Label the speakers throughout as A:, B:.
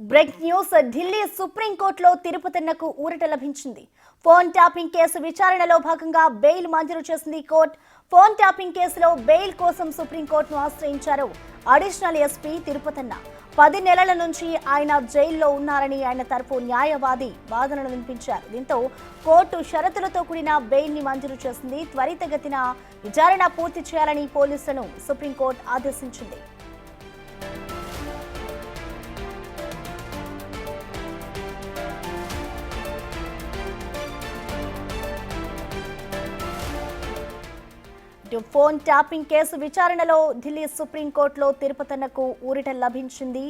A: Break news Delhi సుప్రీంకోర్టులో తిరుపతన్నకు ఊరట లభించింది. ఫోన్ ట్యాపింగ్ కేసు విచారణలో భాగంగా బెయిల్ మంజూరు చేసింది కోర్టు. ఫోన్ ట్యాపింగ్ కేసులో బెయిల్ కోసం సుప్రీంకోర్టును ఆశ్రయించారు అడిషనల్ ఎస్పీ తిరుపతన్న. 10 నెలల నుంచి ఆయన జైల్లో ఉన్నారని ఆయన తరపు న్యాయవాది వాదనలు వినిపించారు. దీంతో కోర్టు షరతులతో కూడిన బెయిల్ ని మంజూరు చేసింది. త్వరితగతిన విచారణ పూర్తి చేయాలని పోలీసులను సుప్రీంకోర్టు ఆదేశించింది. ఫోన్ ట్యాపింగ్ కేసు విచారణలో ఢిల్లీ సుప్రీంకోర్టులో తిరుపతన్నకు ఊరట లభించింది.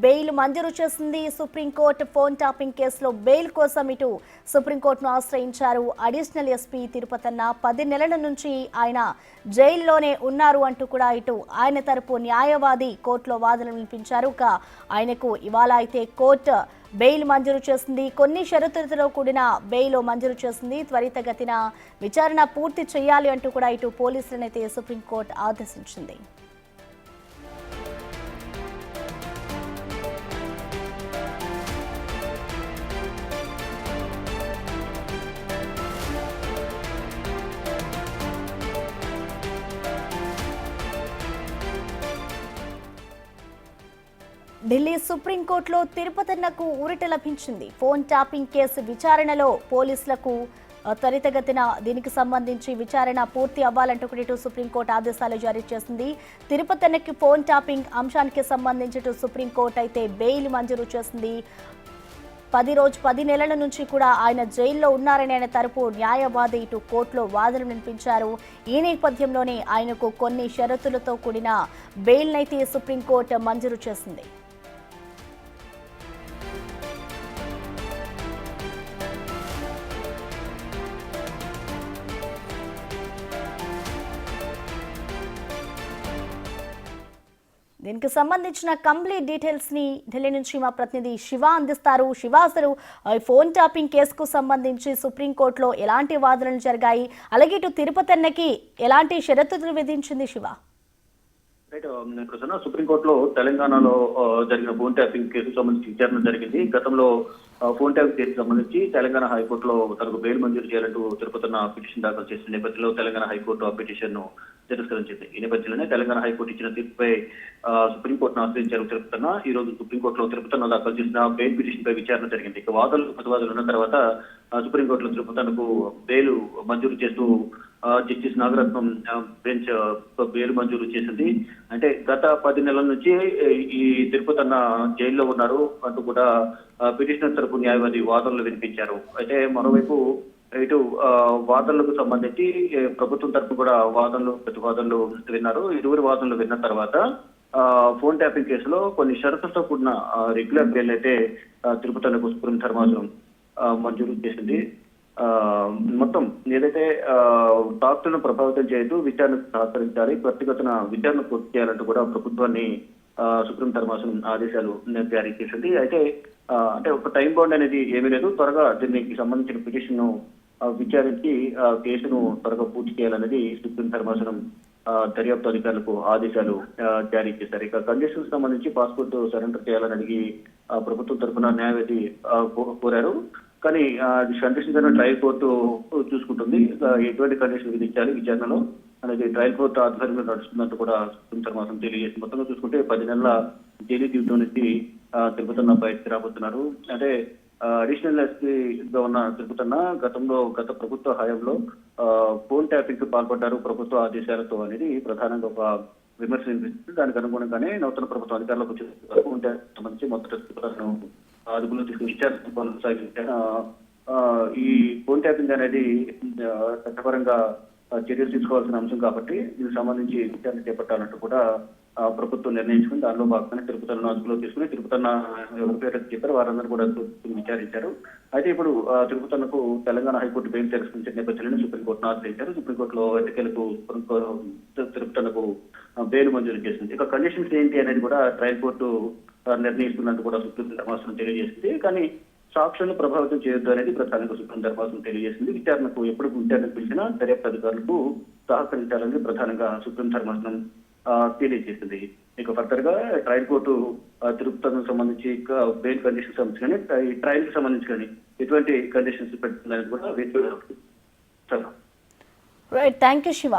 A: బెయిల్ మంజూరు చేసింది సుప్రీంకోర్టు. ఫోన్ ట్యాపింగ్ కేసులో బెయిల్ కోసం ఇటు సుప్రీంకోర్టును ఆశ్రయించారు అడిషనల్ ఎస్పీ తిరుపతన్న. 10 నెలల నుంచి ఆయన జైల్లోనే ఉన్నారు అంటూ కూడా ఇటు ఆయన తరపు న్యాయవాది కోర్టులో వాదనలు వినిపించారు. ఆయనకు ఇవాళ అయితే కోర్టు బెయిల్ మంజూరు చేసింది. కొన్ని షరతులతో కూడిన బెయిల్ మంజూరు చేసింది. త్వరితగతిన విచారణ పూర్తి చేయాలి అంటూ కూడా ఇటు పోలీసులనైతే సుప్రీంకోర్టు ఆదేశించింది. ఢిల్లీ సుప్రీంకోర్టులో తిరుపతన్నకు ఊరట లభించింది. ఫోన్ ట్యాపింగ్ కేసు విచారణలో పోలీసులకు త్వరితగతిన దీనికి సంబంధించి విచారణ పూర్తి అవ్వాలంటూ కూడా సుప్రీంకోర్టు ఆదేశాలు జారీ చేసింది. తిరుపతన్నకి ఫోన్ ట్యాపింగ్ అంశానికి సంబంధించి సుప్రీంకోర్టు అయితే బెయిల్ మంజూరు చేసింది. 10 నెలల నుంచి కూడా ఆయన జైల్లో ఉన్నారని ఆయన తరపు న్యాయవాది ఇటు కోర్టులో వాదనలు వినిపించారు. ఈ నేపథ్యంలోనే ఆయనకు కొన్ని షరతులతో కూడిన బెయిల్ నైతే సుప్రీంకోర్టు మంజూరు చేసింది. దీనికి సంబంధించిన కంప్లీట్ డీటెయిల్స్ ని ఢిల్లీ నుంచి మా ప్రతినిధి శివ అందిస్తారు. శివ, అసలు ఫోన్ ట్యాపింగ్ కేసుకు సంబంధించి సుప్రీంకోర్టులో ఎలాంటి వాదనలు జరిగాయి, అలాగే ఇటు తిరుపతన్నకి ఎలాంటి షరతులు విధించింది శివ?
B: సుప్రీంకోర్టులో తెలంగాణలో జరిగిన ఫోన్ ట్యాపింగ్ కేసుకు సంబంధించి విచారణ జరిగింది. గతంలో ఫోన్ ట్యాపింగ్ కేసుకు సంబంధించి తెలంగాణ హైకోర్టులో తనకు బెయిల్ మంజూరు చేయాలంటూ తిరుపతన్న పిటిషన్ దాఖలు చేసిన నేపథ్యంలో తెలంగాణ హైకోర్టు ఆ పిటిషన్ ను తిరస్కరించింది. ఈ నేపథ్యంలోనే తెలంగాణ హైకోర్టు ఇచ్చిన తీర్పుపై సుప్రీంకోర్టును ఆశ్రయించారు తిరుపతన్న. ఈ రోజు సుప్రీంకోర్టులో తిరుపతన్న దాఖలు చేసిన బెయిల్ పిటిషన్ పై విచారణ జరిగింది. ఇక వాదనలు ప్రతివాదనలు ఉన్న తర్వాత సుప్రీంకోర్టులో తిరుపతన్నకు బెయిల్ మంజూరు చేస్తూ జస్టిస్ నాగరత్నం బెంచ్ బెయిల్ మంజూరు చేసింది. అంటే గత 10 నెలల నుంచి ఈ తిరుపతన్న జైల్లో ఉన్నారు అంటూ కూడా పిటిషనర్ తరపు న్యాయవాది వాదనలు వినిపించారు. అయితే మరోవైపు ఇటు వాదనలకు సంబంధించి ప్రభుత్వం తరఫున కూడా ప్రతివాదనలు విన్నారు. ఇరువురు వాదనలు విన్న తర్వాత ఫోన్ ట్యాపింగ్ కేసులో కొన్ని షరతులతో కూడిన రెగ్యులర్ బెయిల్ అయితే తిరుపతన్నకు సుప్రీం ధర్మాసనం మంజూరు చేసింది. మొత్తం ఏదైతే డాక్టర్ను ప్రభావితం చేయదు, విచారణకు సహకరించాలి, వ్యక్తిగత విచారణ పూర్తి చేయాలంటూ కూడా ప్రభుత్వాన్ని సుప్రీం ధర్మాసనం ఆదేశాలు జారీ చేసింది. అయితే అంటే ఒక టైం బౌండ్ అనేది ఏమీ లేదు. త్వరగా దీనికి సంబంధించిన పిటిషన్ ను విచారించి కేసును త్వరగా పూర్తి చేయాలనేది సుప్రీం ధర్మాసనం దర్యాప్తు అధికారులకు ఆదేశాలు జారీ చేశారు. ఇక కండిషన్స్ సంబంధించి పాస్పోర్ట్ సరెండర్ చేయాలని అడిగి ప్రభుత్వం తరఫున న్యాయవాది కోరారు. కానీ కండిషన్స్ అనే ట్రయల్ కోర్టు చూసుకుంటుంది. ఎటువంటి కండిషన్ విధించాలి విచారణలో అనేది ట్రయల్ కోర్టు ఆధ్వర్యంలో నడుస్తుందంటూ కూడా సుప్రీం ధర్మాసనం తెలియజేసి మొత్తంగా చూసుకుంటే 10 నెలల జైలు జీవితం నుంచి తిరుపతన్న బయటకు రాబోతున్నారు. అంటే అడిషనల్ ఎస్పీగా ఉన్న తిరుపతన్న గత ప్రభుత్వ హయాంలో ఫోన్ ట్యాపింగ్ కు పాల్పడ్డారు ప్రభుత్వ ఆదేశాలతో అనేది ప్రధానంగా ఒక విమర్శ వినిపిస్తుంది. దానికి అనుగుణంగానే నూతన ప్రభుత్వం అధికారంలోకి వచ్చే ఫోన్ ట్యాపింగ్ సంబంధించి మొదట తిరుపతను అదుపులో తీసుకుని విచారణ కొనసాగించారు. ఈ ఫోన్ ట్యాపింగ్ అనేది చట్టపరంగా చర్యలు తీసుకోవాల్సిన అంశం కాబట్టి దీనికి సంబంధించి విచారణ చేపట్టాలంటూ కూడా ప్రభుత్వం నిర్ణయించుకుని దానిలో భాగంగానే తిరుపతలను అదుపులో తీసుకుని తిరుపతన్న ఎవరి పేరు చెప్పారు వారందరూ కూడా విచారించారు. అయితే ఇప్పుడు తిరుపతన్నకు తెలంగాణ హైకోర్టు బెయిల్ తిరస్కరించిన నేపథ్యంలో సుప్రీంకోర్టును ఆశ్రయించారు. సుప్రీంకోర్టులో ఎన్నికలకు తిరుపతన్నకు బెయిల్ మంజూరు చేసింది. ఇక కండిషన్స్ ఏంటి అనేది కూడా ట్రయల్ కోర్టు నిర్ణయిస్తున్నట్టు కూడా సుప్రీం ధర్మాసనం తెలియజేసింది. కానీ సాక్షులను ప్రభావితం చేయొద్దు అనేది ప్రధానంగా సుప్రీం ధర్మాసనం తెలియజేసింది. విచారణకు ఎప్పుడు విచారణకు పిలిచినా దర్యాప్తు అధికారులకు సహకరించాలని ప్రధానంగా సుప్రీం ధర్మాసనం తెలియజేసింది. ఇక ఫర్దర్ గా ట్రయల్ కోర్టు తిరుపతికి సంబంధించి బెయిల్ కండిషన్ సంబంధించి కానీ ఈ ట్రయల్ కి సంబంధించి కానీ ఎటువంటి కండిషన్స్ పెడుతుందనేది కూడా వేచి చూడాలి.
A: Right, thank you Shiva.